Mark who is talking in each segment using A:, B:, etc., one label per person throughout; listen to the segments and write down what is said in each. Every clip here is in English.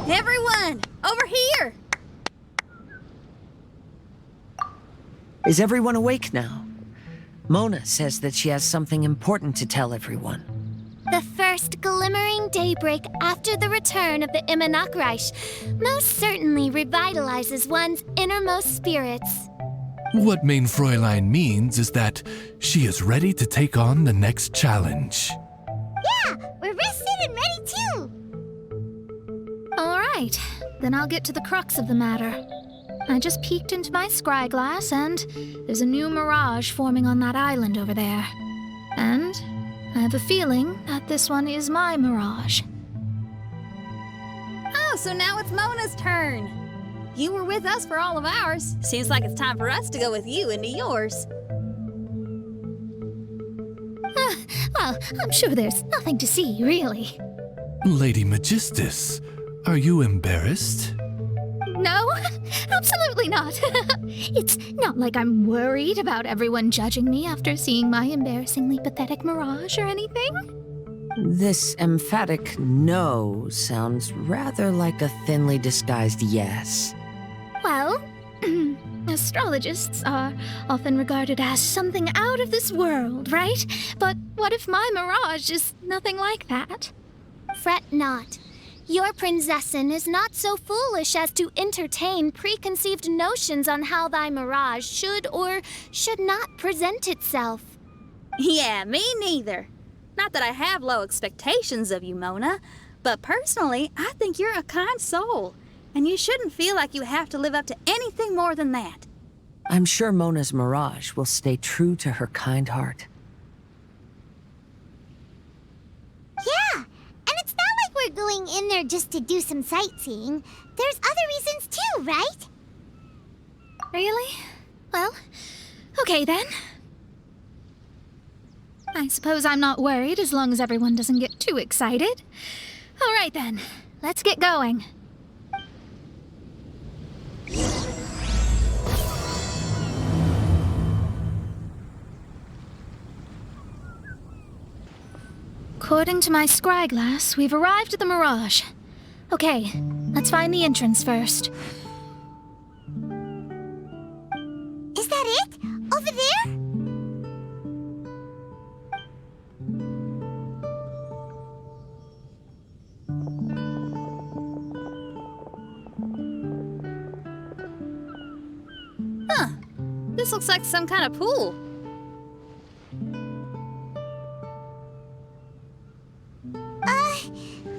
A: Everyone, over here!
B: Is everyone awake now? Mona says that she has something important to tell everyone.
C: The first glimmering daybreak after the return of the Immanakreich most certainly revitalizes one's innermost spirits.
D: What Main Fräulein means is that she is ready to take on the next challenge.
C: Yeah, we're rested and ready too! All right, then I'll get to the crux of the matter. I just peeked into my scry glass and there's a new mirage forming on that island over there. And I have a feeling that this one is my mirage.
A: Oh, so now it's Mona's turn. You were with us for all of ours. Seems like it's time for us to go with you into yours.
C: Well, I'm sure there's nothing to see, really.
D: Lady Magistus, are you embarrassed?
C: No, absolutely not. It's not like I'm worried about everyone judging me after seeing my embarrassingly pathetic mirage or anything.
B: This emphatic no sounds rather like a thinly disguised yes.
C: Well, astrologists are often regarded as something out of this world, right? But what if my mirage is nothing like that? Fret not. Your prinzessin is not so foolish as to entertain preconceived notions on how thy mirage should or should not present itself.
A: Yeah, me neither. Not that I have low expectations of you, Mona, but personally, I think you're a kind soul, and you shouldn't feel like you have to live up to anything more than that.
B: I'm sure Mona's mirage will stay true to her kind heart.
E: Yeah, and it's not like we're going in there just to do some sightseeing. There's other reasons too, right?
C: Really? Well, okay then. I suppose I'm not worried as long as everyone doesn't get too excited. All right then, let's get going. According to my scry glass, we've arrived at the Mirage. Okay, let's find the entrance first.
E: Is that it? Over there?
A: Huh. This looks like some kind of pool.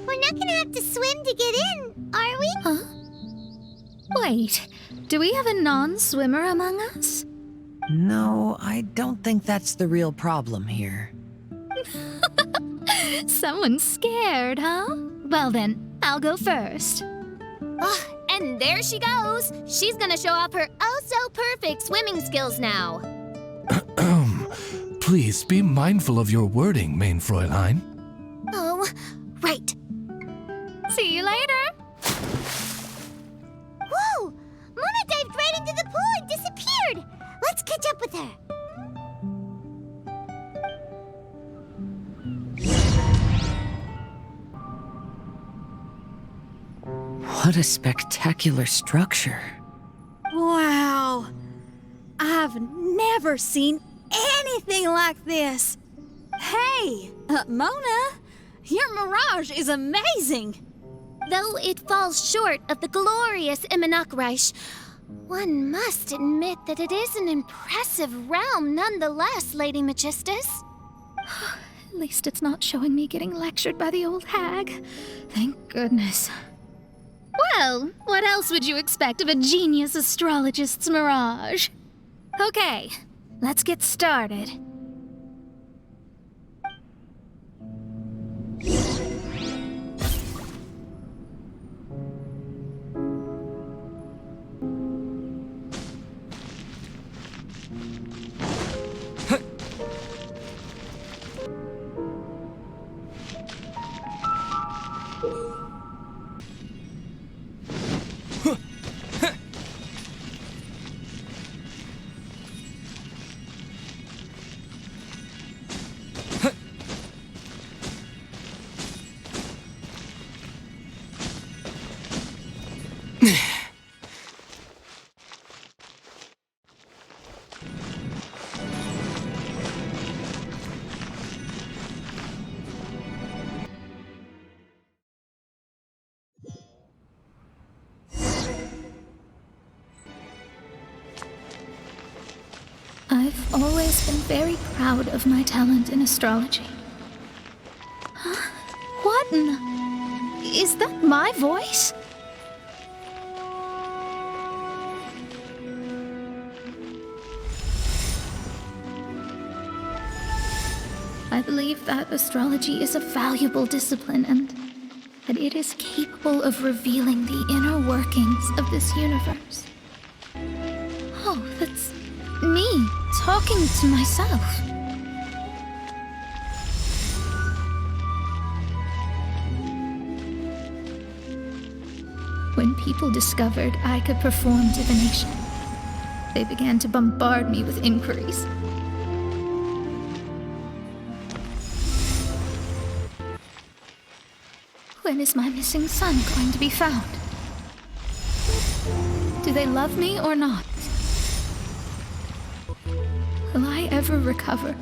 E: We're not gonna have to swim to get in, are we?
C: Huh? Wait, do we have a non-swimmer among us?
B: No, I don't think that's the real problem here.
C: Someone's scared, huh? Well then, I'll go first.
F: Oh, and there she goes. She's gonna show off her oh-so-perfect swimming skills now.
D: Please be mindful of your wording, Main Fräulein.
F: Oh, right.
C: See you later.
E: Whoa! Mona dived right into the pool and disappeared! Let's catch up with her.
B: What a spectacular structure.
A: Wow. I've never seen anything like this. Hey, Mona, your mirage is amazing.
C: Though it falls short of the glorious Immanakreich, one must admit that it is an impressive realm nonetheless, Lady Magistus. At least it's not showing me getting lectured by the old hag. Thank goodness. Well, what else would you expect of a genius astrologist's mirage? Okay, let's get started.
G: I've always been very proud of my talent in astrology. Huh? What in... Is that my voice? I believe that astrology is a valuable discipline and that it is capable of revealing the inner workings of this universe. Oh, that's me talking to myself. When people discovered I could perform divination, they began to bombard me with inquiries. When is my missing son going to be found? Do they love me or not? Will I ever recover?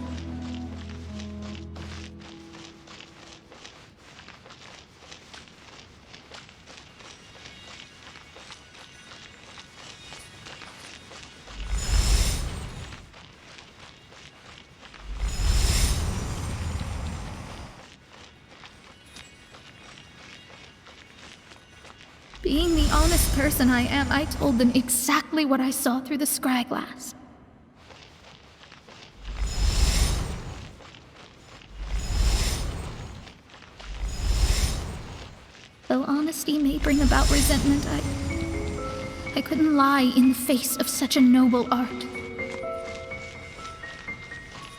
G: Being the honest person I am, I told them exactly what I saw through the scry glass. Though honesty may bring about resentment, I couldn't lie in the face of such a noble art.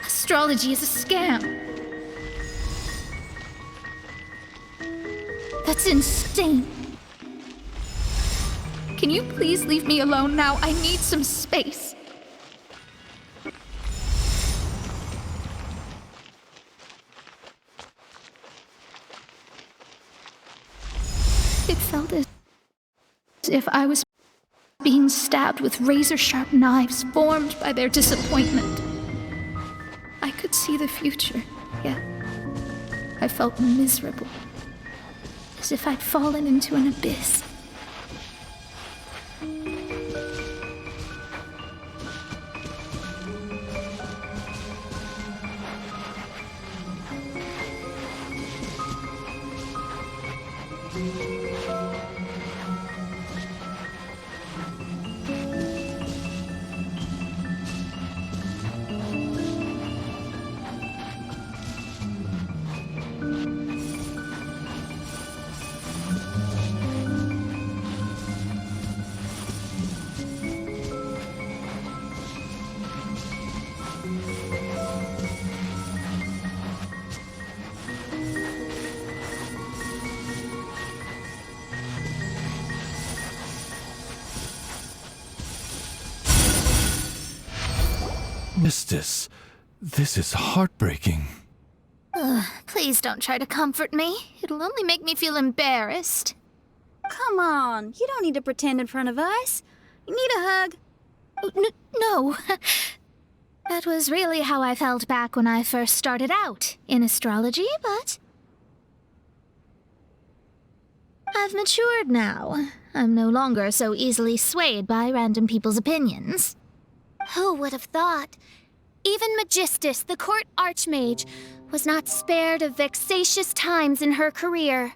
G: Astrology is a scam. That's insane. Can you please leave me alone now? I need some space. It felt as if I was being stabbed with razor-sharp knives formed by their disappointment. I could see the future, yet I felt miserable, as if I'd fallen into an abyss.
D: Mistis, this is heartbreaking.
C: Please don't try to comfort me. It'll only make me feel embarrassed.
A: Come on, you don't need to pretend in front of us. You need a hug.
C: No. That was really how I felt back when I first started out in astrology, but I've matured now. I'm no longer so easily swayed by random people's opinions. Who would have thought? Even Magistus, the court archmage, was not spared of vexatious times in her career.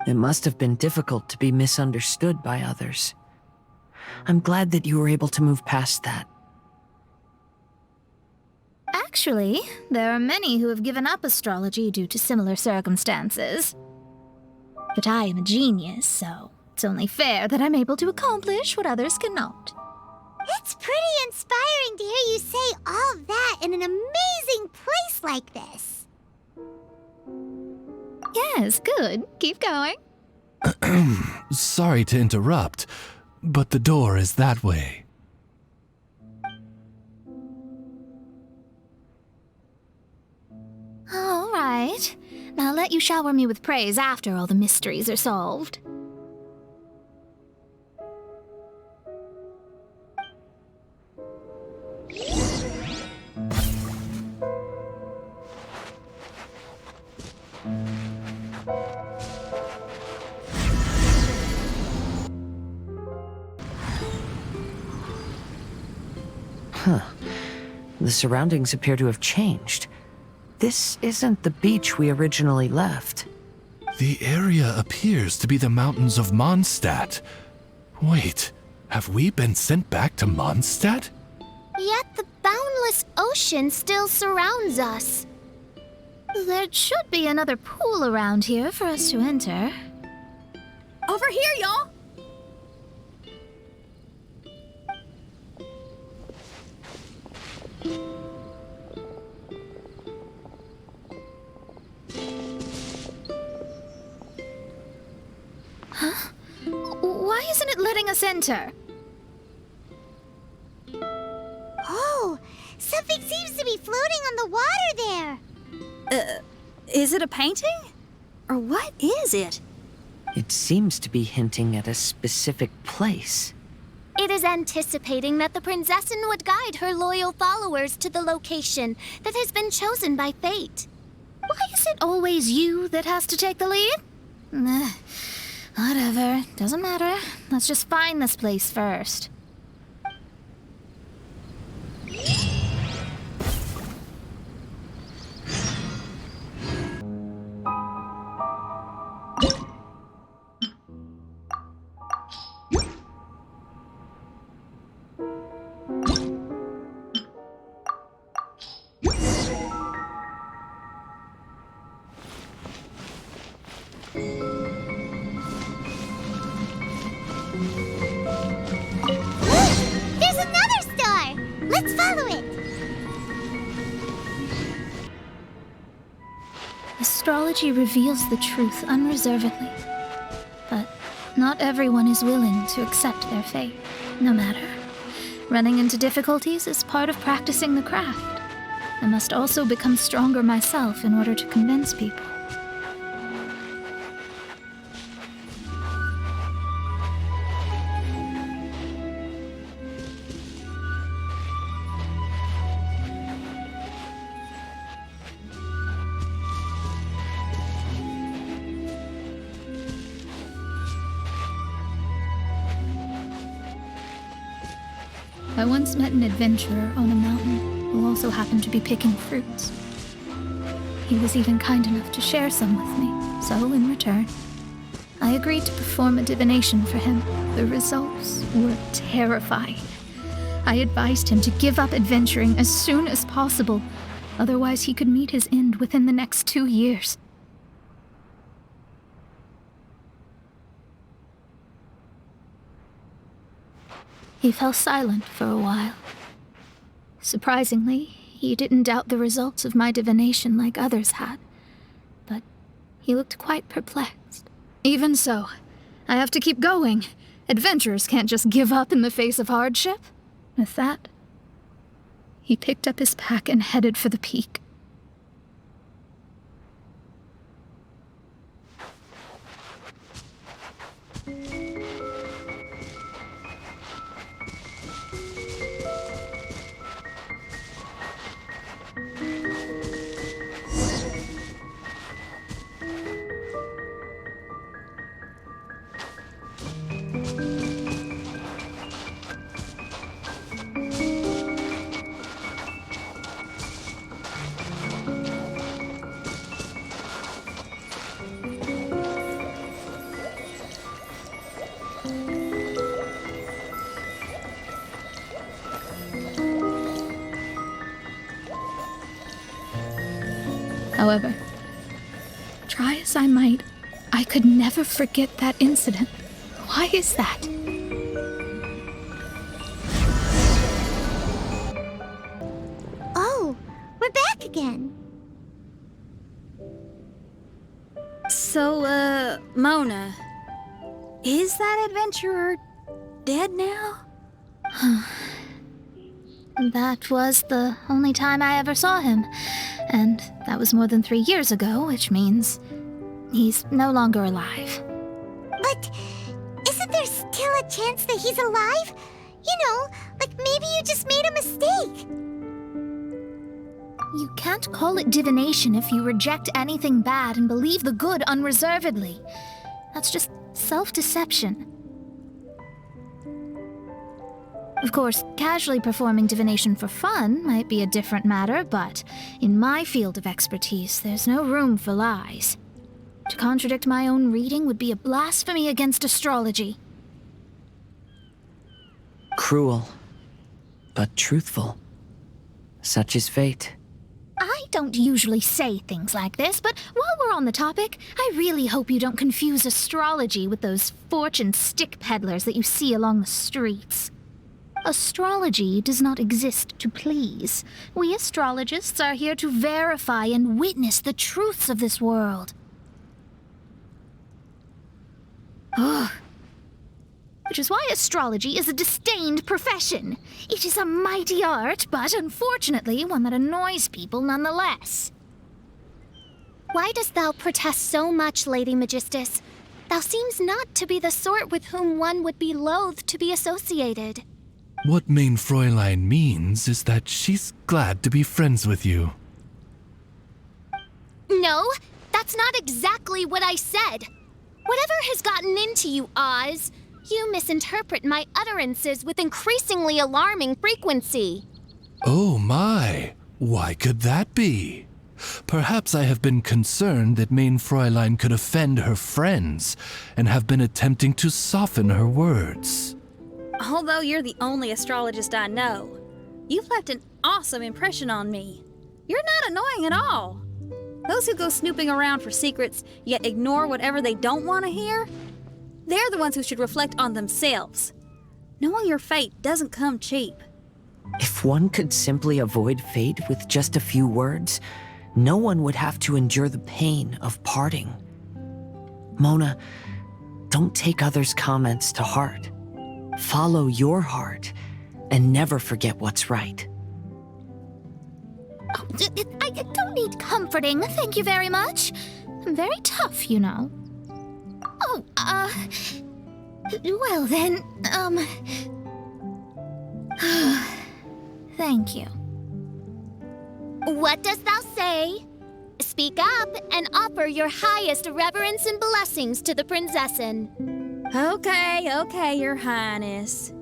B: It must have been difficult to be misunderstood by others. I'm glad that you were able to move past that.
C: Actually, there are many who have given up astrology due to similar circumstances. But I am a genius, so it's only fair that I'm able to accomplish what others cannot.
E: It's pretty inspiring to hear you say all that in an amazing place like this.
C: Yes, good. Keep going.
D: Sorry to interrupt, but the door is that way.
C: All right. Now I'll let you shower me with praise after all the mysteries are solved.
B: The surroundings appear to have changed. This isn't the beach we originally left.
D: The area appears to be the mountains of Mondstadt. Wait, have we been sent back to Mondstadt?
C: Yet the boundless ocean still surrounds us.
G: There should be another pool around here for us to enter.
A: Over here, y'all!
G: Why isn't it letting us enter?
E: Oh, something seems to be floating on the water there.
A: Is it a painting? Or what is it?
B: It seems to be hinting at a specific place.
C: It is anticipating that the Prinzessin would guide her loyal followers to the location that has been chosen by fate.
G: Why is it always you that has to take the lead? Whatever, doesn't matter. Let's just find this place first.
E: There's another star! Let's follow it!
G: Astrology reveals the truth unreservedly. But not everyone is willing to accept their fate, no matter. Running into difficulties is part of practicing the craft. I must also become stronger myself in order to convince people. I once met an adventurer on a mountain who also happened to be picking fruits. He was even kind enough to share some with me, so in return, I agreed to perform a divination for him. The results were terrifying. I advised him to give up adventuring as soon as possible, otherwise he could meet his end within the next 2 years. He fell silent for a while. Surprisingly, he didn't doubt the results of my divination like others had, but he looked quite perplexed. Even so, I have to keep going. Adventurers can't just give up in the face of hardship. With that, he picked up his pack and headed for the peak. However, try as I might, I could never forget that incident. Why is that?
E: Oh, we're back again.
A: So, Mona, is that adventurer dead now?
G: That was the only time I ever saw him, and that was more than 3 years ago, which means he's no longer alive.
E: But isn't there still a chance that he's alive? You know, like maybe you just made a mistake.
G: You can't call it divination if you reject anything bad and believe the good unreservedly. That's just self-deception. Of course, casually performing divination for fun might be a different matter, but in my field of expertise, there's no room for lies. To contradict my own reading would be a blasphemy against astrology.
B: Cruel, but truthful. Such is fate.
G: I don't usually say things like this, but while we're on the topic, I really hope you don't confuse astrology with those fortune stick peddlers that you see along the streets. Astrology does not exist to please. We astrologists are here to verify and witness the truths of this world. Which is why astrology is a disdained profession. It is a mighty art, but unfortunately one that annoys people nonetheless.
C: Why dost thou protest so much, Lady Magistus? Thou seems not to be the sort with whom one would be loath to be associated.
D: What Mein Fräulein means is that she's glad to be friends with you.
C: No, that's not exactly what I said. Whatever has gotten into you, Oz? You misinterpret my utterances with increasingly alarming frequency.
D: Oh my, why could that be? Perhaps I have been concerned that Mein Fräulein could offend her friends and have been attempting to soften her words.
A: Although you're the only astrologist I know, you've left an awesome impression on me. You're not annoying at all. Those who go snooping around for secrets, yet ignore whatever they don't want to hear, they're the ones who should reflect on themselves. Knowing your fate doesn't come cheap.
B: If one could simply avoid fate with just a few words, no one would have to endure the pain of parting. Mona, don't take others' comments to heart. Follow your heart and never forget what's right.
G: Oh, I don't need comforting, thank you very much. I'm very tough, you know. Oh, well then, thank you.
C: What dost thou say? Speak up and offer your highest reverence and blessings to the prinzessin.
A: Okay, Your Highness.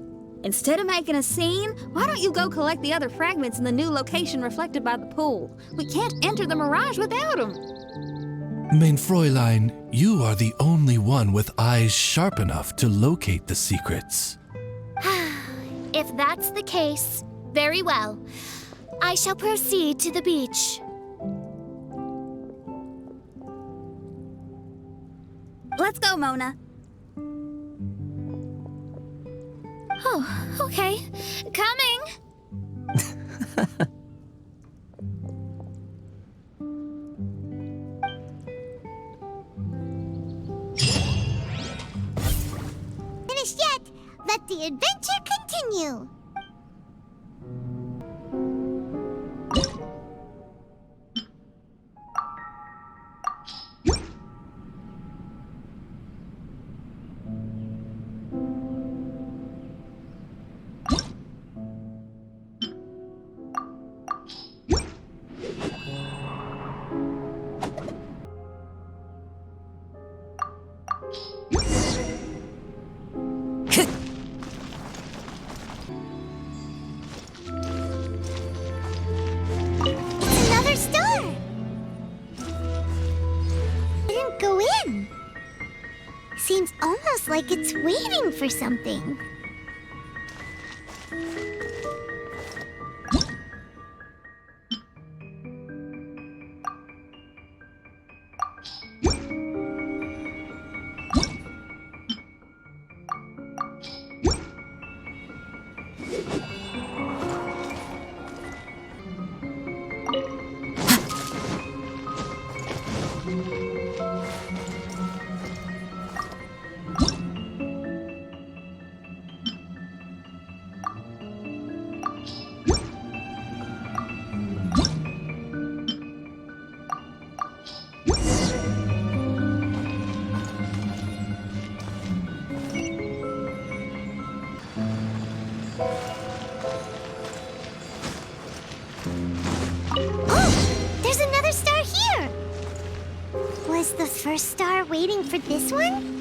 A: Instead of making a scene, why don't you go collect the other fragments in the new location reflected by the pool? We can't enter the mirage without them.
D: Mein Fräulein, you are the only one with eyes sharp enough to locate the secrets.
C: If that's the case, very well. I shall proceed to the beach.
A: Let's go, Mona.
G: Oh, okay. Coming!
E: Finished yet? Let the adventure continue. Seems almost like it's waiting for something. Was the first star waiting for this one?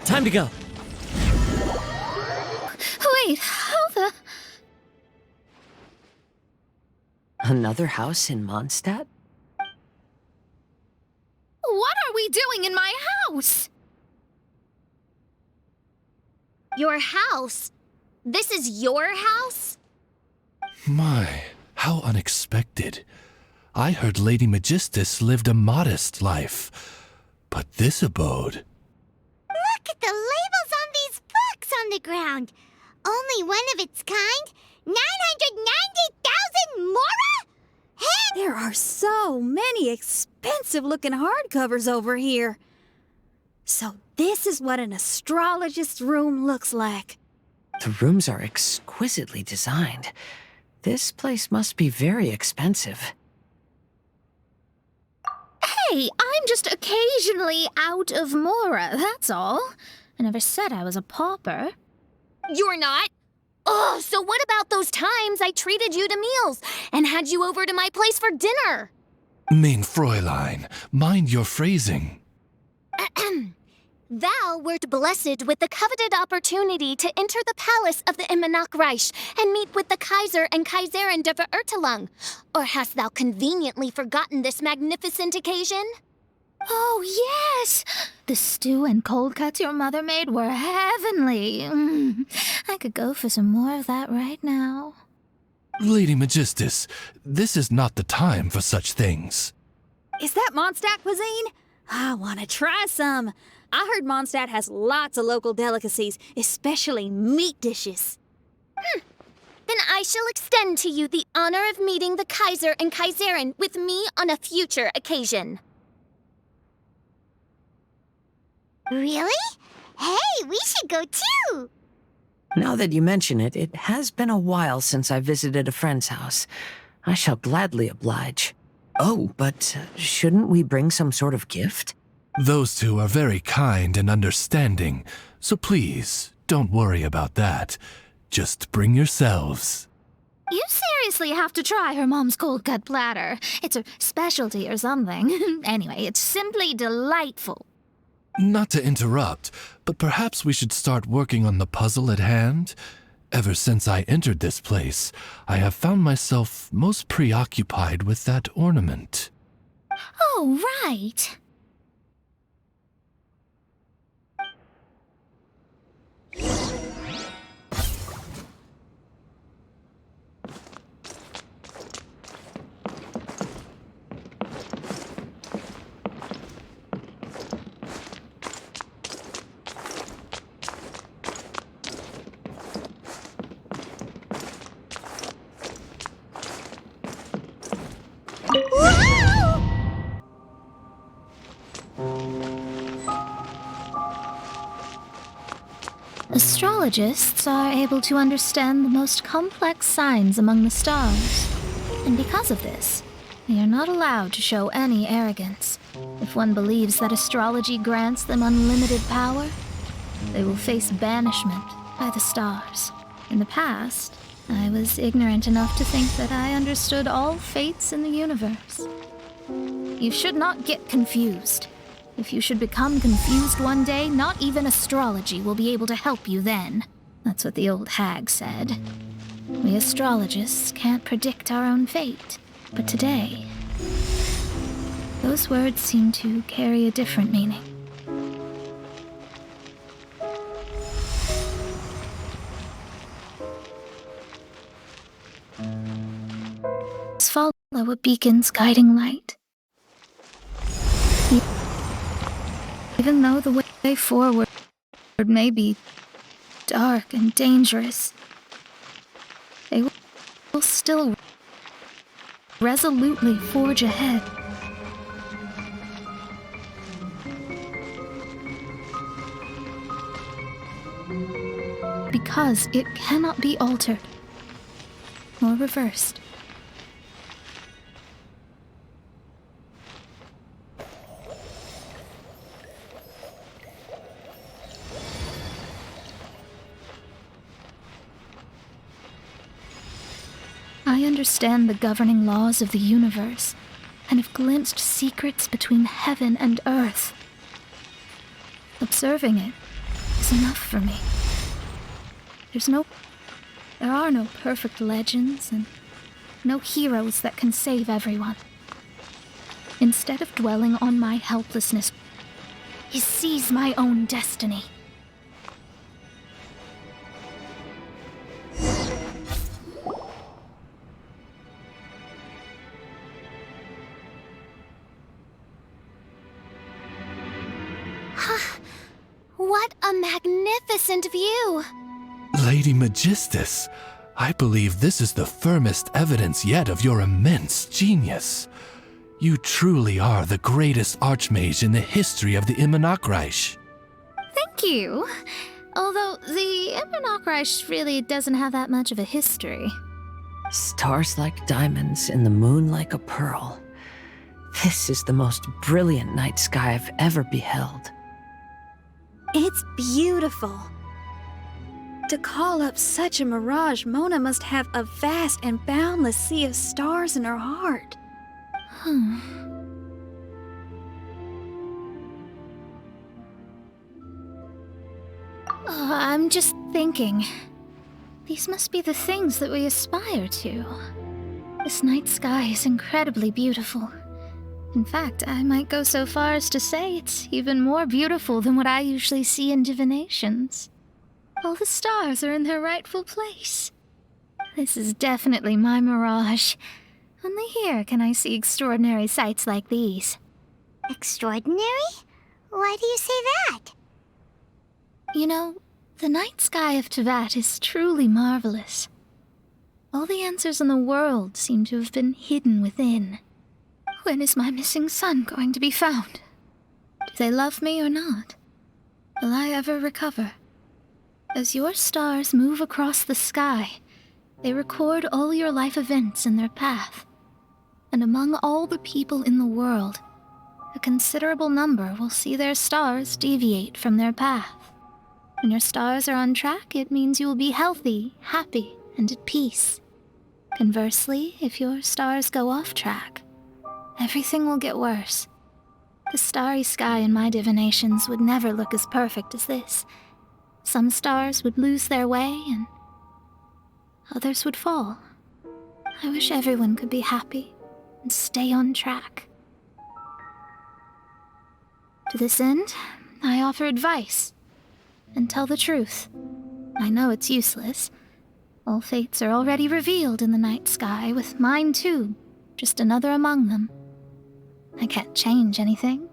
B: Time to go.
G: Wait, how the...
B: Another house in Mondstadt?
G: What are we doing in my house?
F: Your house? This is your house?
D: My, how unexpected. I heard Lady Magistus lived a modest life, but this abode...
E: Look at the labels on these books on the ground. Only one of its kind? 990,000 mora?
A: There are so many expensive-looking hardcovers over here. So this is what an astrologist's room looks like.
B: The rooms are exquisitely designed. This place must be very expensive.
G: Hey, I'm just occasionally out of mora, that's all. I never said I was a pauper.
F: You're not? Oh, so what about those times I treated you to meals and had you over to my place for dinner?
D: Mein Fräulein, mind your phrasing.
F: Thou wert blessed with the coveted opportunity to enter the palace of the Immanok Reich and meet with the Kaiser and Kaiserin der Verurteilung. Or hast thou conveniently forgotten this magnificent occasion?
G: Oh, yes! The stew and cold cuts your mother made were heavenly. I could go for some more of that right now.
D: Lady Magistus, this is not the time for such things.
A: Is that Mondstadt cuisine? I want to try some. I heard Mondstadt has lots of local delicacies, especially meat dishes.
F: Then I shall extend to you the honor of meeting the Kaiser and Kaiserin with me on a future occasion.
E: Really? Hey, we should go too!
B: Now that you mention it, it has been a while since I visited a friend's house. I shall gladly oblige. Oh, but shouldn't we bring some sort of gift?
D: Those two are very kind and understanding, so please, don't worry about that. Just bring yourselves.
G: You seriously have to try her mom's cold cut platter. It's a specialty or something. Anyway, it's simply delightful.
D: Not to interrupt, but perhaps we should start working on the puzzle at hand? Ever since I entered this place, I have found myself most preoccupied with that ornament.
G: Oh, right. Astrologists are able to understand the most complex signs among the stars. And because of this, they are not allowed to show any arrogance. If one believes that astrology grants them unlimited power, they will face banishment by the stars. In the past, I was ignorant enough to think that I understood all fates in the universe. You should not get confused. If you should become confused one day, not even astrology will be able to help you then. That's what the old hag said. We astrologists can't predict our own fate. But today, those words seem to carry a different meaning. Let's follow a beacon's guiding light. Even though the way forward may be dark and dangerous, they will still resolutely forge ahead. Because it cannot be altered or reversed. I understand the governing laws of the universe, and have glimpsed secrets between heaven and earth. Observing it is enough for me. There are no perfect legends and no heroes that can save everyone. Instead of dwelling on my helplessness, I seize my own destiny.
F: What a magnificent view!
D: Lady Magistus, I believe this is the firmest evidence yet of your immense genius. You truly are the greatest archmage in the history of the Immonakreich.
G: Thank you. Although the Immonakreich really doesn't have that much of a history.
B: Stars like diamonds and the moon like a pearl. This is the most brilliant night sky I've ever beheld.
A: It's beautiful. To call up such a mirage, Mona must have a vast and boundless sea of stars in her heart.
G: I'm just thinking. These must be the things that we aspire to. This night sky is incredibly beautiful. In fact, I might go so far as to say it's even more beautiful than what I usually see in divinations. All the stars are in their rightful place. This is definitely my mirage. Only here can I see extraordinary sights like these.
E: Extraordinary? Why do you say that?
G: You know, the night sky of Tevat is truly marvelous. All the answers in the world seem to have been hidden within. When is my missing son going to be found? Do they love me or not? Will I ever recover? As your stars move across the sky, they record all your life events in their path. And among all the people in the world, a considerable number will see their stars deviate from their path. When your stars are on track, it means you will be healthy, happy, and at peace. Conversely, if your stars go off track, everything will get worse. The starry sky in my divinations would never look as perfect as this. Some stars would lose their way, and others would fall. I wish everyone could be happy and stay on track. To this end, I offer advice and tell the truth. I know it's useless. All fates are already revealed in the night sky, with mine too, just another among them. I can't change anything.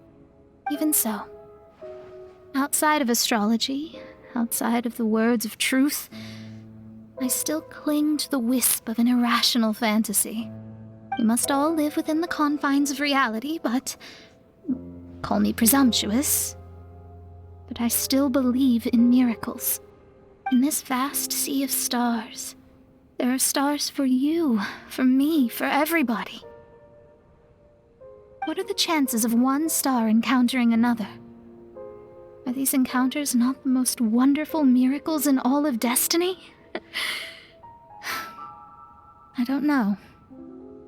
G: Even so, outside of astrology, outside of the words of truth, I still cling to the wisp of an irrational fantasy. We must all live within the confines of reality, but call me presumptuous. But I still believe in miracles. In this vast sea of stars, there are stars for you, for me, for everybody. What are the chances of one star encountering another? Are these encounters not the most wonderful miracles in all of destiny? I don't know.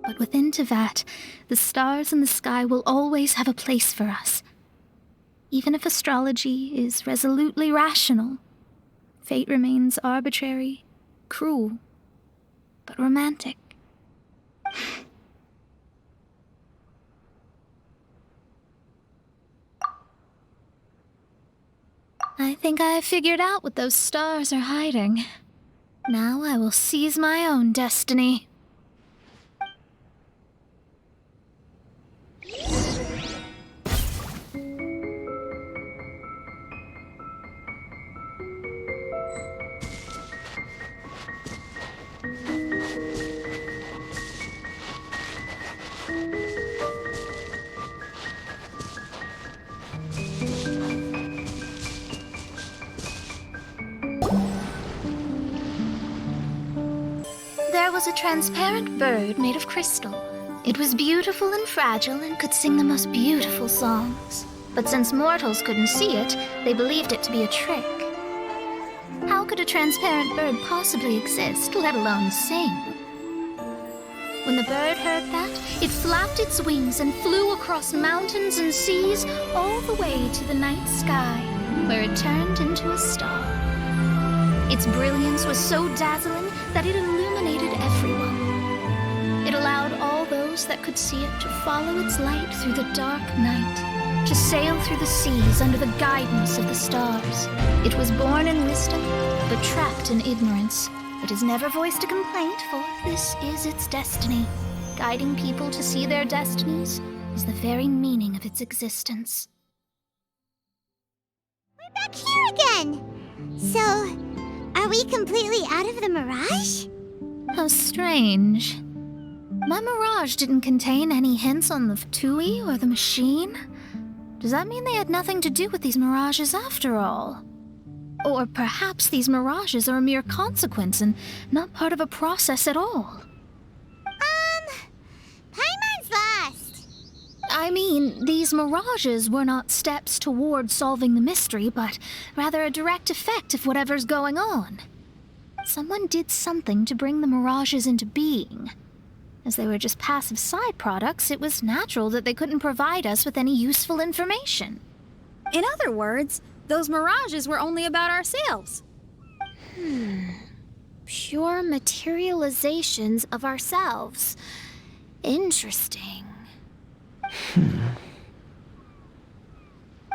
G: But within Tevat, the stars in the sky will always have a place for us. Even if astrology is resolutely rational, fate remains arbitrary, cruel, but romantic. I think I have figured out what those stars are hiding. Now I will seize my own destiny. There was a transparent bird made of crystal. It was beautiful and fragile and could sing the most beautiful songs. But since mortals couldn't see it, they believed it to be a trick. How could a transparent bird possibly exist, let alone sing? When the bird heard that, it flapped its wings and flew across mountains and seas all the way to the night sky. where it turned into a star. Its brilliance was so dazzling that it illuminated everyone. It allowed all those that could see it to follow its light through the dark night, to sail through the seas under the guidance of the stars. It was born in wisdom, but trapped in ignorance. It has never voiced a complaint, for this is its destiny. Guiding people to see their destinies is the very meaning of its existence.
E: We're back here again! So, are we completely out of the mirage?
G: How strange. My mirage didn't contain any hints on the Fatui or the machine. Does that mean they had nothing to do with these mirages after all? Or perhaps these mirages are a mere consequence and not part of a process at all?
E: Paimon's lost.
G: I mean, these mirages were not steps toward solving the mystery, but rather a direct effect of whatever's going on. Someone did something to bring the mirages into being. As they were just passive side products, it was natural that they couldn't provide us with any useful information.
A: In other words, those mirages were only about ourselves.
C: Pure materializations of ourselves. Interesting.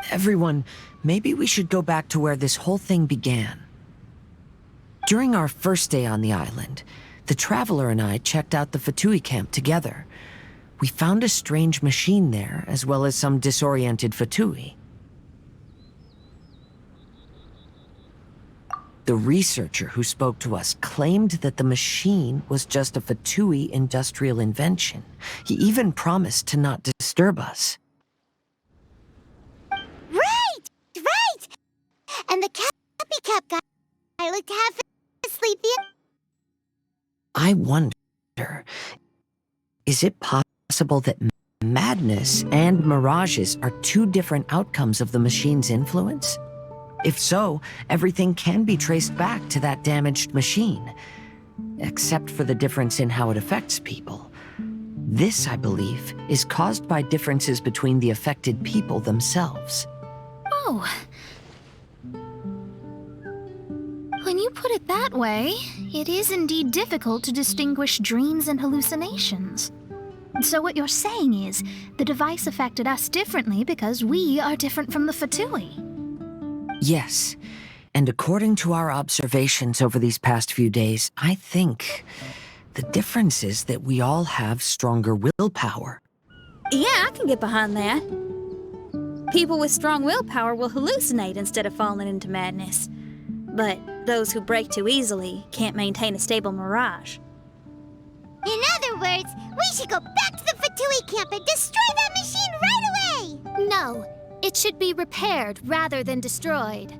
B: Everyone, maybe we should go back to where this whole thing began. During our first day on the island, the Traveler and I checked out the Fatui camp together. We found a strange machine there, as well as some disoriented Fatui. The researcher who spoke to us claimed that the machine was just a Fatui industrial invention. He even promised to not disturb us.
E: Right! And the Cappy Cap guy looked half sleepy.
B: I wonder, is it possible that madness and mirages are two different outcomes of the machine's influence? If so, everything can be traced back to that damaged machine, except for the difference in how it affects people. This, I believe, is caused by differences between the affected people themselves.
G: Oh. When you put it that way, it is indeed difficult to distinguish dreams and hallucinations. So what you're saying is, the device affected us differently because we are different from the Fatui.
B: Yes, and according to our observations over these past few days, I think the difference is that we all have stronger willpower.
A: Yeah, I can get behind that. People with strong willpower will hallucinate instead of falling into madness. But those who break too easily can't maintain a stable mirage.
E: In other words, we should go back to the Fatui camp and destroy that machine right away!
C: No, it should be repaired rather than destroyed.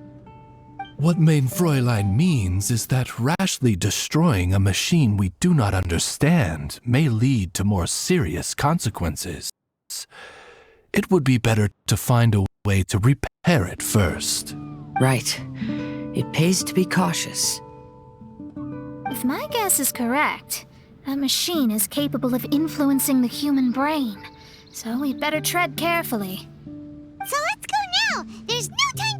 D: What Main Fräulein means is that rashly destroying a machine we do not understand may lead to more serious consequences. It would be better to find a way to repair it first.
B: Right. It pays to be cautious.
G: If my guess is correct, that machine is capable of influencing the human brain. So we'd better tread carefully.
E: So let's go now! There's no time